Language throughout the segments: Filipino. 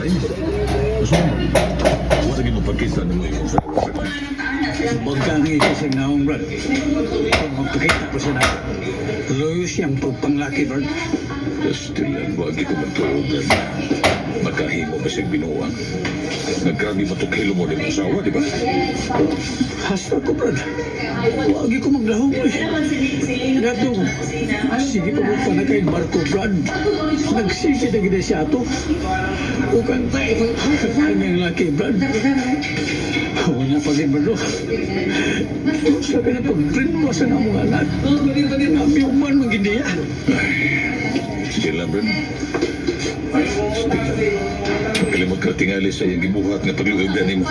rin. Gusto mo? Wala naging mapagkita ng mga iyong friend. Pagkangi ko sa naong, Brad. Kung magpakita ko sa natin. Loyo siyang pagpanglaki, Brad. Still, wagi ko magtuo, Brad. Makahimo ba siyang binuang? Naggrabe matukhilo mo din ang asawa, di ba? Hasta ko, Brad. Wagi ko maglahong eh. Dato, sige pa mo pa na kay Marco, Brad. Nagsisi na gina siya ito. Ukang kanyang laki, Brad. Ako niya pa rin, Brad. Sabi na pag-print mo sa namong anak. Nabi uman mag-hindi yan. Sige lang, Brad. Pagkalimot ka tingali sa iyong gibuhat nga pagluhigdan ni mo.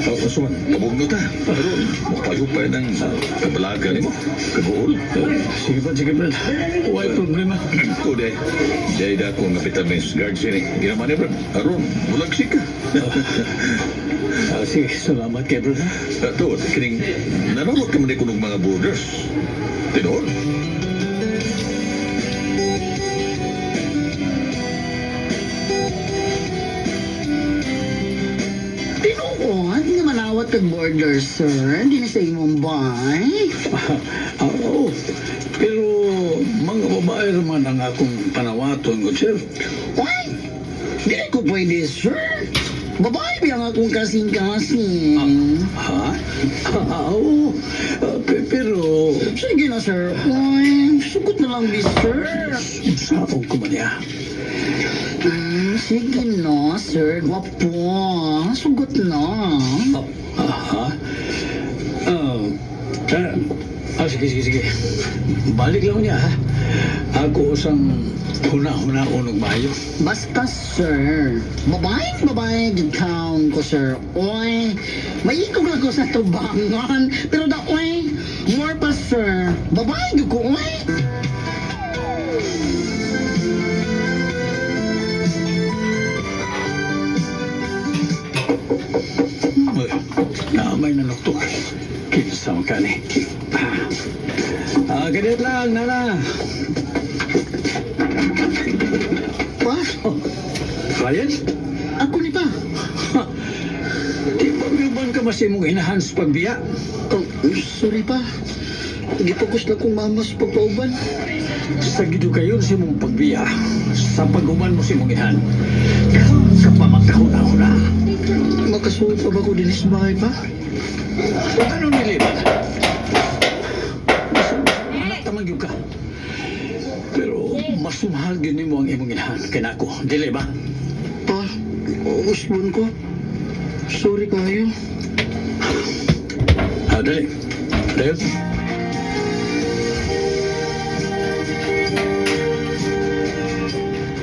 Asuman, pabugno ta. Pero, mapayupay ng kabalaga ni mo. Kagool. Sige, Brad. Huwag problema. O, day da akong napitan mo yung guard siya ni. Ginaman ni Brad. Aron, mulagsik ka. Sige, salamat kay Brad. Tuod, kining nanonood ka man ko ng mga borders. Tinood? Tinuod, nga manawat kag border, sir. Hindi na sa imong bay. Oo. Pero mga babae naman ang akong panawaton ko, sir. Ay, di ko pwede, sir. Babae biyang akong kasing-kasing. Ha? Oo. Pero Sige na, sir. Ay, sugot na lang, sir. saan ko man niya? Sige na, sir. Gwapo. Sugot na. Ha? Sige. Balik lang niya, ha? Ako usang huna-huna unog mayo. Basta, sir. Babae, gigkaon ko, sir. Oy, may ikog ako sa tubangan. Pero da, oy, more pa, sir. Babae, gig ko, oy. Uy, naamay na nukto. Kinsa mo ka ni. Ganit lang, Nana. Pa? Oh, Ryan? Ako ni pa. Di ba biuban ka mas imong hinahans pagbiya? Oh, sorry pa. Gipokus na kong mamas pagpauban. Sa gido kayo sa imong pagbiya, sa pag-uban mo sa imong ihan. Sa pamagkahuna-huna. Makasuot pa ba ko din sa bahay pa? Ano niliban? Anak tamang yun ka. Pero mas mahal din mo ang imong inahan kaya ako. Dili ba? Pa, usbon ko. Sorry kayo. Dali. Dali.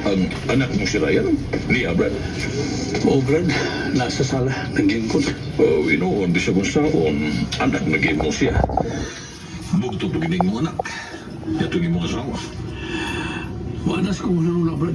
Ang anak mo si Ryan, niya, Brad. O Brad, nasa sala, naglingkod. Inoon, di siya kung saon. Anak na game mo siya. Bugto pagining mo anak. Yatong imong asawa. Manas ko muna nuna, Brad.